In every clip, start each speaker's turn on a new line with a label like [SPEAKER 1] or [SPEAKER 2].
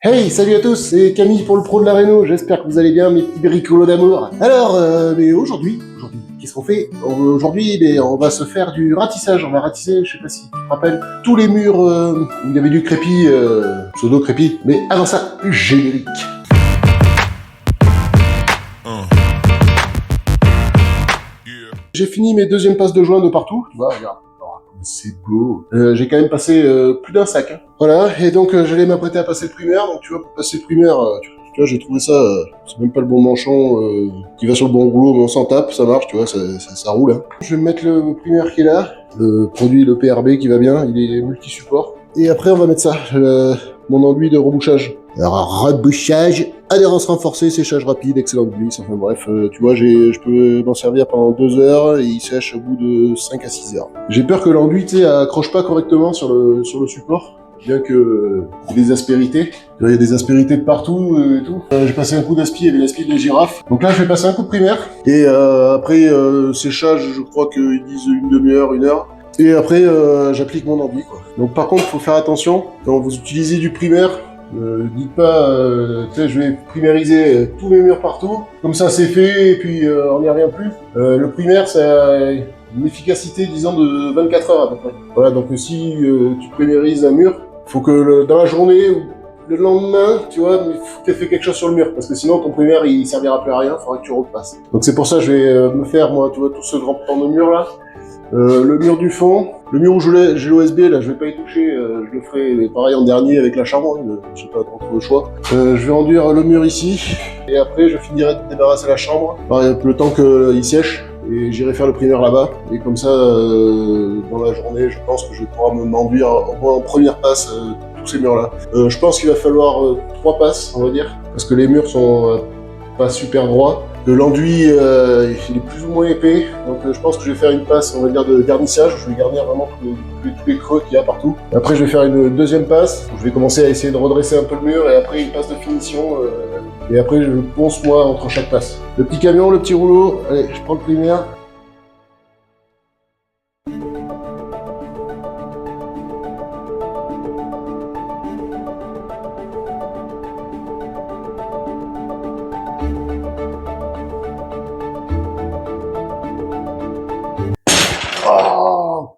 [SPEAKER 1] Hey, salut à tous, c'est Camille pour le Pro de la Réno, j'espère que vous allez bien mes petits bricolos d'amour. Alors, mais aujourd'hui, qu'est-ce qu'on fait? Aujourd'hui, on va se faire du ratissage, on va ratisser, je sais pas si tu te rappelles, tous les murs où il y avait du crépi, pseudo-crépi, mais avant ça, générique. J'ai fini mes deuxièmes passes de joint de partout, tu vois, regarde. C'est beau. J'ai quand même passé plus d'un sac. Hein. Voilà, et donc j'allais m'apprêter à passer le primaire. Donc tu vois, pour passer le primaire, tu vois, j'ai trouvé ça, c'est même pas le bon manchon qui va sur le bon rouleau, mais on s'en tape, ça marche, tu vois, ça roule. Hein. Je vais me mettre le primaire qui est là, le produit, le PRB qui va bien, il est multi-support. Et après on va mettre ça, mon enduit de rebouchage. Alors, rebouchage, adhérence renforcée, séchage rapide, excellente glisse, enfin bref, tu vois, je peux m'en servir pendant 2 heures et il sèche au bout de 5 à 6 heures. J'ai peur que l'enduit, tu sais, accroche pas correctement sur le support, bien que il y ait des aspérités. Il y a des aspérités de partout et tout. J'ai passé un coup d'aspi, il y avait l'aspi de la girafe. Donc là, je vais passer un coup de primaire. Et après, séchage, je crois qu'ils disent une demi-heure, 1 heure. Et après, j'applique mon enduit, quoi. Donc par contre, il faut faire attention, quand vous utilisez du primaire, dites pas, tu sais, je vais primériser tous mes murs partout, comme ça c'est fait, et puis on n'y revient plus. Le primaire, ça a une efficacité, disons, de 24 heures à peu près. Voilà, donc si tu primérises un mur, faut que dans la journée ou le lendemain, tu vois, il faut que tu aies fait quelque chose sur le mur, parce que sinon ton primaire il servira plus à rien, il faudra que tu repasses. Donc c'est pour ça que je vais me faire, moi, tu vois, tout ce grand pan de mur là. Le mur du fond, le mur où j'ai l'OSB, là, je vais pas y toucher, je le ferai pareil en dernier avec la chambre, hein, j'ai pas trop le choix. Je vais enduire le mur ici, et après je finirai de débarrasser la chambre, pareil, le temps qu'il sèche, et j'irai faire le primaire là-bas, et comme ça, dans la journée, je pense que je vais pouvoir m'enduire au moins en première passe tous ces murs-là. Je pense qu'il va falloir 3 passes, on va dire, parce que les murs sont pas super droits. L'enduit, il est plus ou moins épais, donc je pense que je vais faire une passe, on va dire, de garnissage. Je vais garnir vraiment tous les creux qu'il y a partout. Après, je vais faire une deuxième passe. Je vais commencer à essayer de redresser un peu le mur, et après une passe de finition. Et après, je ponce moi entre chaque passe. Le petit camion, le petit rouleau. Allez, je prends le primaire. Oh,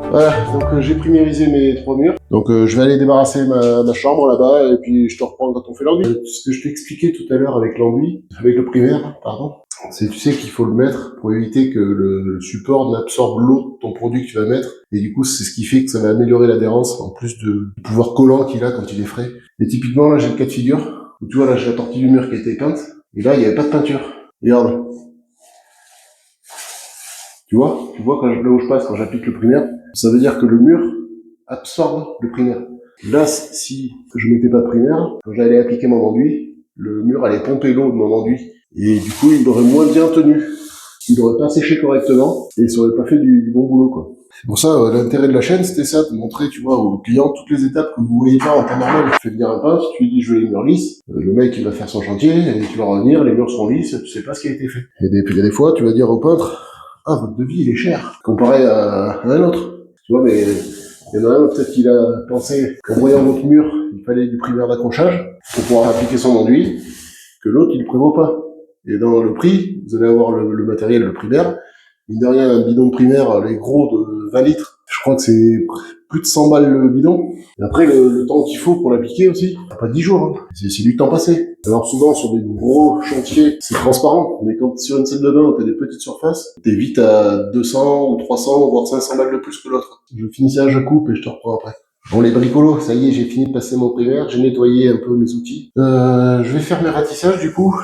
[SPEAKER 1] voilà, donc j'ai primérisé mes 3 murs. Donc je vais aller débarrasser ma chambre là-bas, et puis je te reprends quand on fait l'enduit. Ce que je t'ai expliqué tout à l'heure avec l'enduit, avec le primaire, pardon, c'est, tu sais, qu'il faut le mettre pour éviter que le support n'absorbe l'eau de ton produit que tu vas mettre. Et du coup, c'est ce qui fait que ça va améliorer l'adhérence, en plus du pouvoir collant qu'il a quand il est frais. Et typiquement, là, j'ai le cas de figure. Où, tu vois, là, j'ai la tortille du mur qui a été peinte. Et là, il n'y avait pas de peinture. Regarde. Tu vois là où je passe quand j'applique le primaire, ça veut dire que le mur absorbe le primaire. Là, si je mettais pas de primaire, quand j'allais appliquer mon enduit, le mur allait pomper l'eau de mon enduit. Et du coup, il aurait moins bien tenu. Il aurait pas séché correctement, et ça aurait pas fait du bon boulot, quoi. C'est pour ça, l'intérêt de la chaîne, c'était ça, de montrer, tu vois, aux clients toutes les étapes que vous voyez pas en temps normal. Tu fais venir un peintre, tu lui dis, je veux les murs lisses, le mec, il va faire son chantier, et tu vas revenir, les murs sont lisses, tu sais pas ce qui a été fait. Et puis, il y a des fois, tu vas dire au peintre, ah, votre devis, il est cher, comparé à un autre. Tu vois, mais il y en a un, peut-être qu'il a pensé qu'en voyant votre mur, il fallait du primaire d'accrochage pour pouvoir appliquer son enduit, que l'autre, il le prévoit pas. Et dans le prix, vous allez avoir le matériel, le primaire. Mine de rien, un bidon primaire, les gros de 20 litres, je crois que c'est plus de 100 balles le bidon. Et après, le temps qu'il faut pour l'appliquer aussi, pas 10 jours, hein. C'est du temps passé. Alors souvent, sur des gros chantiers, c'est transparent. Mais quand sur une salle de bain où t'as des petites surfaces, t'es vite à 200 ou 300, voire 500 balles de plus que l'autre. Je finis ça, je coupe et je te reprends après. Bon, les bricolos, ça y est, j'ai fini de passer mon primaire, j'ai nettoyé un peu mes outils. Je vais faire mes ratissages, du coup.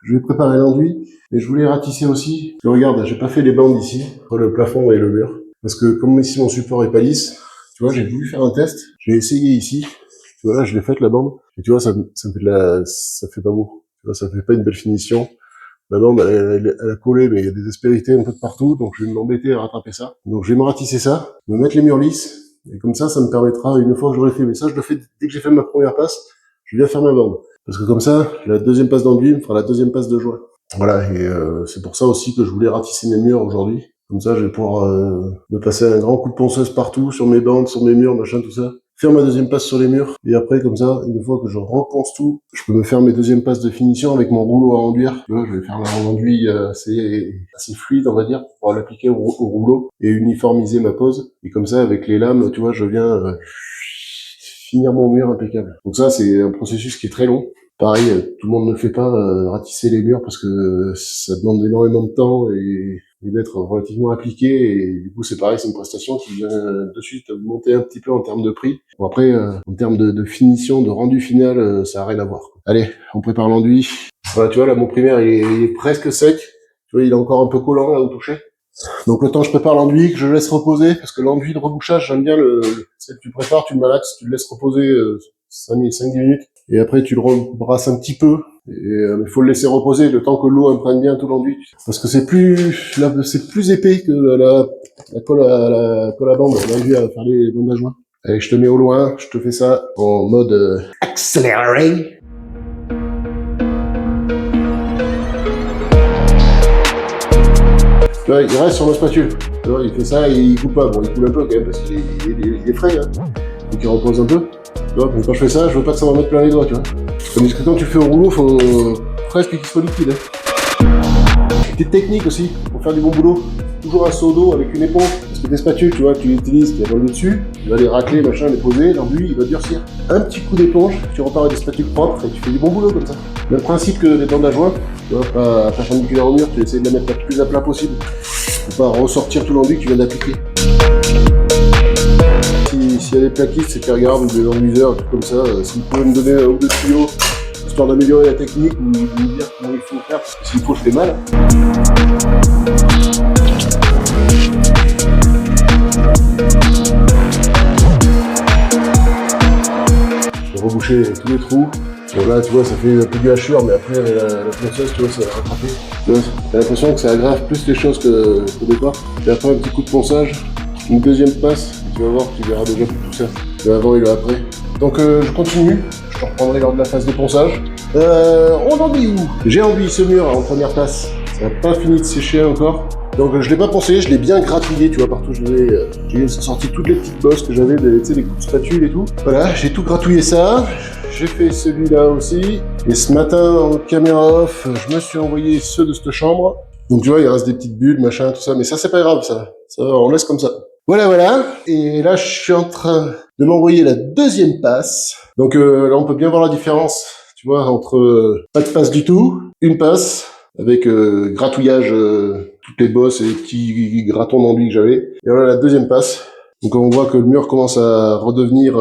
[SPEAKER 1] Je vais préparer l'enduit. Et je voulais ratisser aussi. Et regarde, j'ai pas fait les bandes ici, entre le plafond et le mur. Parce que comme ici mon support est pas lisse, tu vois, j'ai voulu faire un test. J'ai essayé ici. Tu vois, là, je l'ai faite la bande. Et tu vois, ça me fait ça fait pas beau. Tu vois, ça fait pas une belle finition. La bande, elle a collé, mais il y a des aspérités un peu de partout. Donc je vais m'embêter à rattraper ça. Donc je vais me ratisser ça, me mettre les murs lisses. Et comme ça me permettra, une fois que j'aurai fait, mais ça, je le fais dès que j'ai fait ma première passe, je viens faire ma bande. Parce que comme ça, la deuxième passe d'enduit me fera la deuxième passe de joint. Voilà, et c'est pour ça aussi que je voulais ratisser mes murs aujourd'hui. Comme ça, je vais pouvoir me passer un grand coup de ponceuse partout, sur mes bandes, sur mes murs, machin, tout ça. faire ma deuxième passe sur les murs, et après, comme ça, une fois que je repense tout, je peux me faire mes deuxièmes passes de finition avec mon rouleau à enduire. Tu vois, je vais faire un enduit assez fluide, on va dire, pour pouvoir l'appliquer au rouleau et uniformiser ma pose. Et comme ça, avec les lames, tu vois, je viens finir mon mur impeccable. Donc ça, c'est un processus qui est très long. Pareil, tout le monde ne le fait pas, ratisser les murs, parce que ça demande énormément de temps et d'être relativement appliqué, et du coup c'est pareil, c'est une prestation qui vient de suite monter un petit peu en termes de prix. Bon après, en termes de finition, de rendu final, ça a rien à voir. Allez, on prépare l'enduit. Voilà, tu vois là, mon primaire il est presque sec. Tu vois, il est encore un peu collant là au toucher. Donc le temps je prépare l'enduit, que je laisse reposer, parce que l'enduit de rebouchage, j'aime bien celle que tu prépares, tu le malaxes, tu le laisses reposer 5-10 minutes, et après tu le rebrasses un petit peu. Il faut le laisser reposer le temps que l'eau imprègne bien tout l'enduit, parce que c'est plus épais que la colle à bande, l'enduit à faire les bandes à joint. Allez, je te mets au loin, je te fais ça en mode accéléré. Tu vois, il reste sur ma spatule. Tu vois, il fait ça et il coupe pas. Bon, il coule un peu quand même parce qu'il est frais, hein. Donc il repose un peu. Tu vois, quand je fais ça, je veux pas que ça m'en mette plein les doigts, tu vois. Tandis que quand tu le fais au rouleau, faut presque qu'il soit liquide, hein. Petite technique aussi, pour faire du bon boulot. Toujours un seau d'eau avec une éponge. Parce que tes spatules, tu vois, tu utilises, qui est dessus, tu vas les racler, machin, les poser, l'enduit, il va durcir. Un petit coup d'éponge, tu repars avec des spatules propres et tu fais du bon boulot comme ça. Même principe que les bandes à joint, tu vois, pas perpendiculaire au mur, tu essaies de la mettre le plus à plat possible. Pour pas ressortir tout l'enduit que tu viens d'appliquer. S'il y a des plaquistes, c'est qui regardent, ou des enduiseurs, un truc comme ça, s'ils peuvent me donner un ou deux tuyaux, histoire d'améliorer la technique, ou de me dire comment il faut faire, parce que s'il faut, je fais mal. Je vais reboucher tous les trous. Bon là, tu vois, ça fait un peu du hachure, mais après, la ponceuse, tu vois, ça va rattraper. T'as l'impression que ça aggrave plus les choses qu'au départ. Et après, un petit coup de ponçage, une deuxième passe, tu vas voir, tu verras déjà tout ça. Le avant et le après. Donc, je continue. Je te reprendrai lors de la phase de ponçage. On en dit où? J'ai enduit ce mur en première passe. Ça n'a pas fini de sécher encore. Donc je l'ai pas poncé, je l'ai bien gratouillé, tu vois, partout j'ai sorti toutes les petites bosses que j'avais, tu sais, les coups de spatule et tout. Voilà, j'ai tout gratouillé ça. J'ai fait celui-là aussi. Et ce matin, en caméra off, je me suis envoyé ceux de cette chambre. Donc tu vois, il reste des petites bulles, machin, tout ça. Mais ça, c'est pas grave, ça on laisse comme ça. Voilà. Et là, je suis en train de m'envoyer la deuxième passe. Donc là, on peut bien voir la différence, tu vois, entre pas de passe du tout, une passe, avec gratouillage, toutes les bosses et les petits gratons d'enduit que j'avais. Et voilà la deuxième passe. Donc on voit que le mur commence à redevenir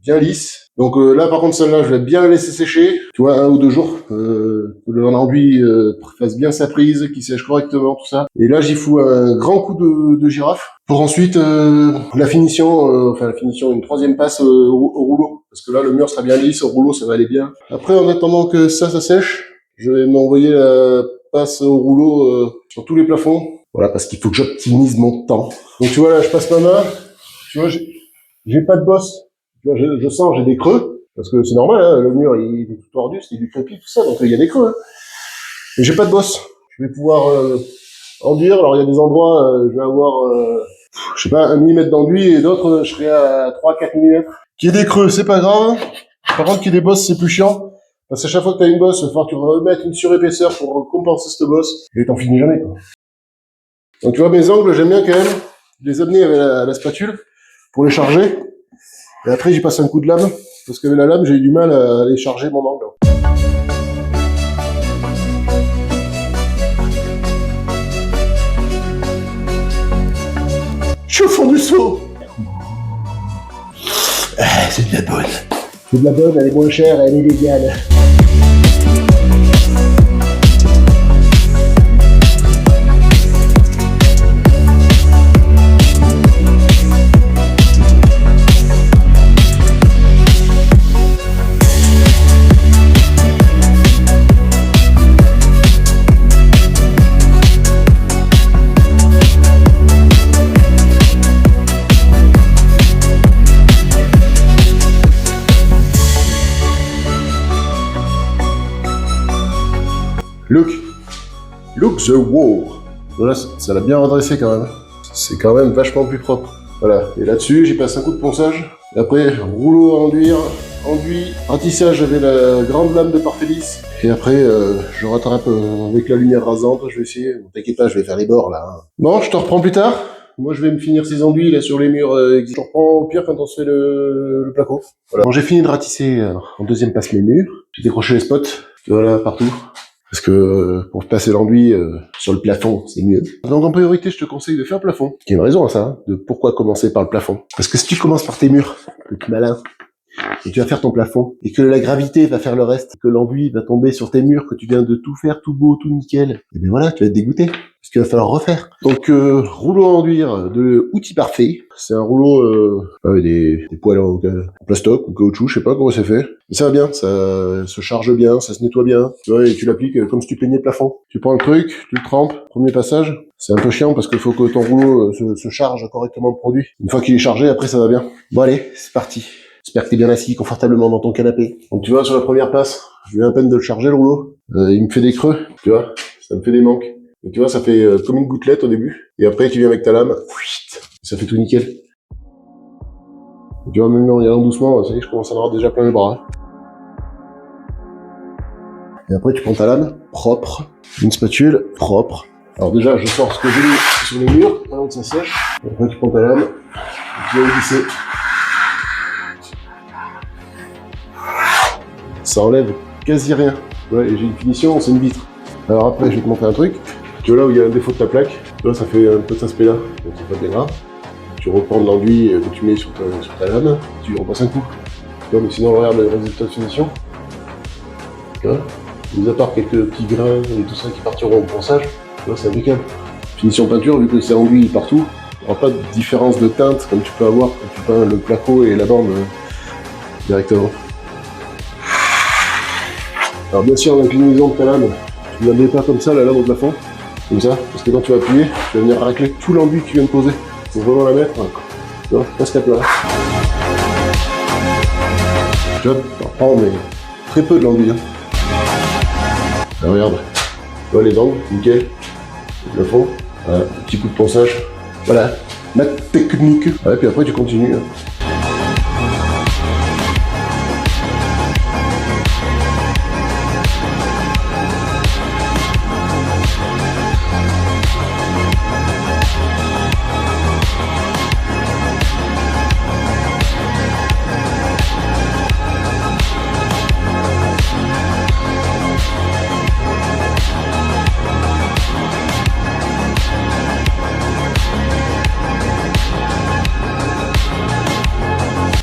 [SPEAKER 1] bien lisse. Donc là par contre celle-là je vais bien la laisser sécher, tu vois, 1 ou 2 jours, que l'enduit fasse bien sa prise, qu'il sèche correctement, tout ça. Et là j'y fous un grand coup de girafe pour ensuite la finition, une troisième passe au rouleau. Parce que là le mur sera bien lisse, au rouleau ça va aller bien. Après en attendant que ça sèche, je vais m'envoyer la passe au rouleau sur tous les plafonds. Voilà, parce qu'il faut que j'optimise mon temps. Donc tu vois là je passe ma main, tu vois j'ai pas de bosse. Tu vois, je sens, j'ai des creux, parce que c'est normal, hein, le mur il est tout tordu, c'est du crépi, tout ça, donc il y a des creux. Hein. Et j'ai pas de bosse. Je vais pouvoir enduire. Alors il y a des endroits, je vais avoir, je sais pas, 1 mm d'enduit, et d'autres, je serai à 3-4 mm. Qu'il y ait des creux, c'est pas grave. Par contre, qu'il y ait des bosses, c'est plus chiant. Parce qu'à chaque fois que t'as une bosse, il va falloir que tu remettes une surépaisseur pour compenser cette bosse. Et t'en finis jamais, quoi. Donc tu vois, mes angles, j'aime bien quand même les amener avec la spatule pour les charger. Et après, j'y passe un coup de lame, parce qu'avec la lame, j'ai eu du mal à aller charger mon angle. Je suis au fond du seau. Ah, c'est de la bonne. C'est de la bonne, elle est moins chère, elle est légale. Look the wall. Voilà, ça l'a bien redressé quand même. C'est quand même vachement plus propre. Voilà, et là-dessus, j'y passe un coup de ponçage. Après, rouleau à enduit, ratissage avec la grande lame de Parfélis. Et après, je rattrape avec la lumière rasante, je vais essayer. T'inquiète pas, je vais faire les bords là. Bon, je te reprends plus tard. Moi, je vais me finir ces enduits là sur les murs. Je te reprends au pire quand on se fait le placo. Voilà. Bon, j'ai fini de ratisser en deuxième passe mes murs. J'ai décroché les spots, voilà, partout. Parce que pour passer l'enduit sur le plafond, c'est mieux. Donc en priorité, je te conseille de faire le plafond. Il y a une raison à ça, hein, de pourquoi commencer par le plafond. Parce que si tu commences par tes murs, le plus malin, et tu vas faire ton plafond, et que la gravité va faire le reste, que l'enduit va tomber sur tes murs, que tu viens de tout faire, tout beau, tout nickel, et bien voilà, tu vas être dégoûté, parce qu'il va falloir refaire. Donc, rouleau à enduire de Outil Parfait, c'est un rouleau avec des poils en plastoc ou caoutchouc, je sais pas comment c'est fait. Mais ça va bien, ça se charge bien, ça se nettoie bien, tu vois, et tu l'appliques comme si tu peignais le plafond. Tu prends le truc, tu le trempes, premier passage, c'est un peu chiant parce qu'il faut que ton rouleau se charge correctement le produit. Une fois qu'il est chargé, après ça va bien. Bon allez, c'est parti. J'espère que t'es bien assis confortablement dans ton canapé. Donc tu vois, sur la première passe, je viens à peine de le charger le rouleau. Il me fait des creux, tu vois, ça me fait des manques. Et tu vois, ça fait comme une gouttelette au début. Et après, tu viens avec ta lame, ça fait tout nickel. Et tu vois, même en y allant doucement, ça y est, je commence à en avoir déjà plein les bras. Et après, tu prends ta lame, propre, une spatule, propre. Alors déjà, je sors ce que j'ai mis sur les murs, avant que ça sèche. Et après, tu prends ta lame, et tu vas glisser. Ça enlève quasi rien. Ouais, et j'ai une finition, c'est une vitre. Alors après, je vais te montrer un truc. Tu vois là où il y a un défaut de ta plaque, tu vois, ça fait un peu de cet aspect-là, donc c'est pas bien grave. Tu reprends de l'enduit que tu mets sur ta lame, tu repasses un coup. Tu vois, mais sinon, regarde le résultat de finition. Tu vois, mis à part quelques petits grains et tout ça qui partiront au ponçage, tu vois, c'est impeccable. Finition peinture, vu que c'est enduit partout, il n'y aura pas de différence de teinte comme tu peux avoir quand tu peins le placo et la bande directement. Alors bien sûr, l'inclinaison de ta lame, tu ne la mets pas comme ça, la lame au plafond, comme ça, parce que quand tu vas appuyer, tu vas venir racler tout l'enduit que tu viens de poser. Il faut vraiment la mettre, tu vois, presque à plat. Tu vois, tu reprends, mais très peu de l'enduit. Hein. Alors, regarde, tu vois les angles, nickel, le plafond, voilà, petit coup de ponçage, voilà, ma technique. Ouais, puis après tu continues. Hein.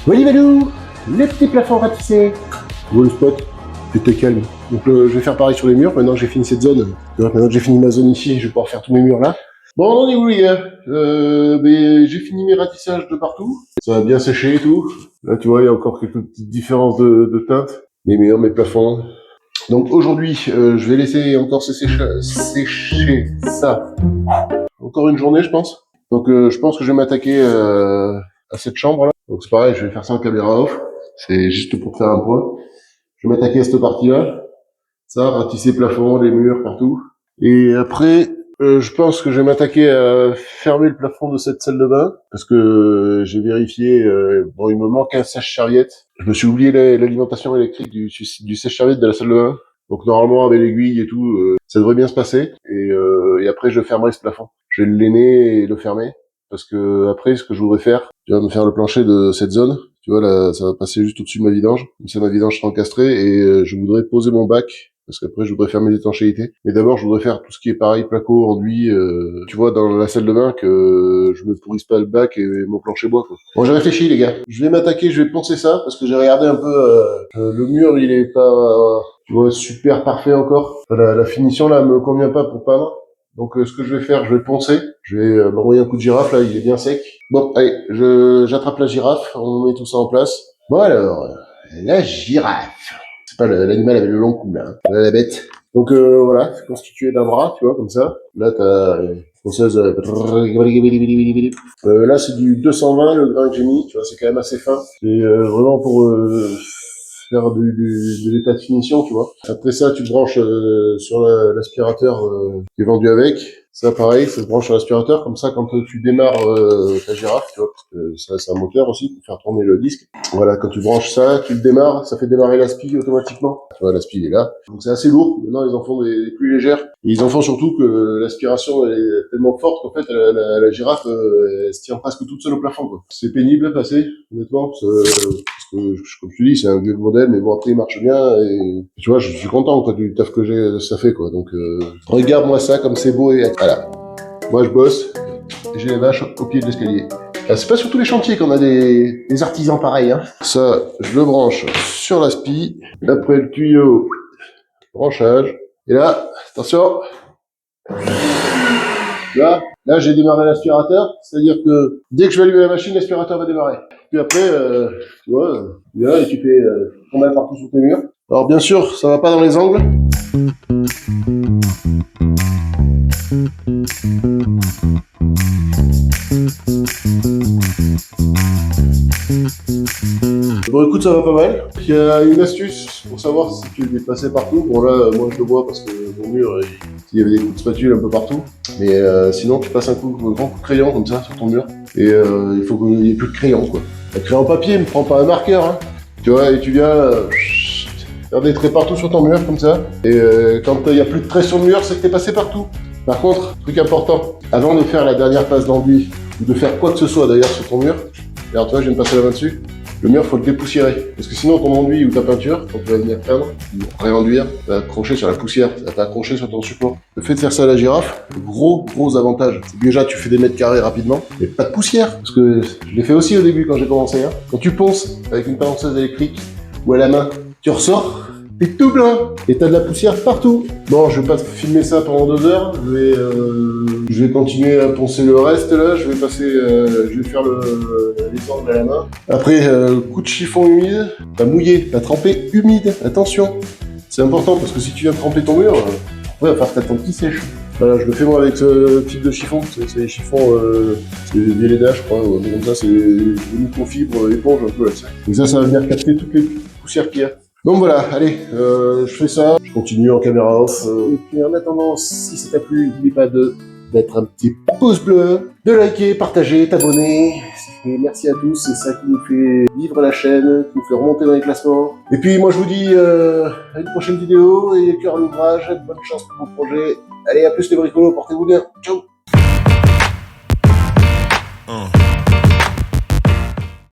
[SPEAKER 1] Voilà, valou, le petit plafond ratissé. Tu vois le spot, c'était calme. Donc je vais faire pareil sur les murs. Maintenant que j'ai fini cette zone, maintenant que j'ai fini ma zone ici, je vais pouvoir faire tous mes murs là. Bon, on en est où les gars j'ai fini mes ratissages de partout. Ça a bien séché et tout. Là, tu vois, il y a encore quelques petites différences de teinte. Mes murs, mes plafonds. Donc aujourd'hui, je vais laisser encore sécher ça. Encore une journée, je pense. Donc je pense que je vais m'attaquer à cette chambre là. Donc c'est pareil, je vais faire ça en caméra off. C'est juste pour faire un point. Je vais m'attaquer à cette partie-là. Ça, ratisser plafond, les murs, partout. Et après, je pense que je vais m'attaquer à fermer le plafond de cette salle de bain. Parce que j'ai vérifié, bon, il me manque un sèche-serviette. Je me suis oublié l'alimentation électrique du sèche-serviette de la salle de bain. Donc normalement, avec l'aiguille et tout, ça devrait bien se passer. Et après, je fermerai ce plafond. Je vais le lainer et le fermer. Parce que après, ce que je voudrais faire, tu vas me faire le plancher de cette zone. Tu vois, là, ça va passer juste au-dessus de ma vidange. Comme ça, ma vidange sera encastrée et je voudrais poser mon bac. Parce qu'après, je voudrais faire mes étanchéités. Mais d'abord, je voudrais faire tout ce qui est pareil, placo, enduit, tu vois, dans la salle de bain, que je me pourrisse pas le bac et mon plancher bois, quoi. Bon, j'ai réfléchi, les gars. Je vais m'attaquer, je vais penser ça, parce que j'ai regardé un peu, le mur, il est pas, tu vois, super parfait encore. Enfin, la finition, là, me convient pas pour peindre. Donc ce que je vais faire, je vais poncer, je vais m'envoyer un coup de girafe, là, il est bien sec. Bon, allez, j'attrape la girafe, on met tout ça en place. Bon alors, la girafe. C'est pas l'animal avec le long cou, là, hein. Là, la bête. Donc voilà, c'est constitué d'un bras, tu vois, comme ça. Là, t'as ponceuse... là, c'est du 220, le grain que j'ai mis, tu vois, c'est quand même assez fin. C'est vraiment pour faire de l'état de finition, tu vois. Après ça, tu te branches sur l'aspirateur qui est vendu avec. Ça, pareil, ça se branche sur l'aspirateur. Comme ça, quand tu démarres ta girafe, tu vois, parce que ça, c'est un moteur aussi pour faire tourner le disque. Voilà, quand tu branches ça, tu le démarres, ça fait démarrer l'aspi automatiquement. Tu vois, l'aspi, il est là. Donc c'est assez lourd. Maintenant, ils en font des plus légères. Et ils en font surtout que l'aspiration, elle est tellement forte qu'en fait, la girafe, elle se tient presque toute seule au plafond, quoi. C'est pénible à passer, honnêtement, parce que, comme je te dis, c'est un vieux modèle, mais bon, après, il marche bien, et tu vois, je suis content, quoi, du taf que ça fait, quoi. Donc, regarde-moi ça, comme c'est beau, et voilà. Moi, je bosse, et j'ai les vaches au pied de l'escalier. C'est pas sur tous les chantiers qu'on a des artisans pareils, hein. Ça, je le branche sur l'aspi, après le tuyau, branchage, et là, attention, là j'ai démarré l'aspirateur, c'est-à-dire que dès que je vais allumer la machine, l'aspirateur va démarrer. Puis après, tu vois, là, et tu fais ton mal partout sur tes murs. Alors bien sûr, ça va pas dans les angles. Bon écoute, ça va pas mal. Il y a une astuce pour savoir si tu es déplacé partout. Bon là, moi je le vois parce que mon mur, il y avait des coups de spatule un peu partout. Mais sinon, tu passes un grand coup de crayon comme ça sur ton mur. Et il faut qu'il n'y ait plus de crayon, quoi. Le crayon papier, ne prends pas un marqueur, hein. Tu vois, et tu viens faire des traits partout sur ton mur comme ça. Et quand il n'y a plus de traits sur le mur, c'est que t'es passé partout. Par contre, truc important, avant de faire la dernière passe d'enduit, ou de faire quoi que ce soit d'ailleurs sur ton mur, regarde, toi, je viens de passer la main dessus. Le mur, faut le dépoussiérer. Parce que sinon, ton enduit ou ta peinture, quand tu vas venir peindre, ou réenduire, va accrocher sur la poussière. Ça va t'accrocher sur ton support. Le fait de faire ça à la girafe, gros avantage. C'est que déjà, tu fais des mètres carrés rapidement, mais pas de poussière. Parce que je l'ai fait aussi au début quand j'ai commencé. Hein. Quand tu ponces avec une ponceuse électrique ou à la main, tu ressors, t'es tout plein. Et t'as de la poussière partout. Bon, je vais pas filmer ça pendant 2 heures. Je vais continuer à poncer le reste là. Je vais passer, je vais faire les angles à la main. Après, coup de chiffon humide, t'as mouillé, t'as trempé humide. Attention, c'est important parce que si tu viens tremper ton mur, il va falloir ton petit sèche. Voilà, je le fais moi avec ce type de chiffon. C'est les chiffons, c'est Véleda, je crois. Ou comme ça, c'est des microfibres éponge un peu là. Et ça va venir capter toutes les poussières qu'il y a. Donc voilà, allez, je fais ça, je continue en caméra off. Et puis en attendant, si ça t'a plu, n'oublie pas de mettre un petit pouce bleu, de liker, partager, t'abonner. Et merci à tous, c'est ça qui nous fait vivre la chaîne, qui nous fait remonter dans les classements. Et puis moi je vous dis à une prochaine vidéo, et cœur à l'ouvrage, bonne chance pour vos projets. Allez, à plus les bricolos, portez-vous bien, ciao.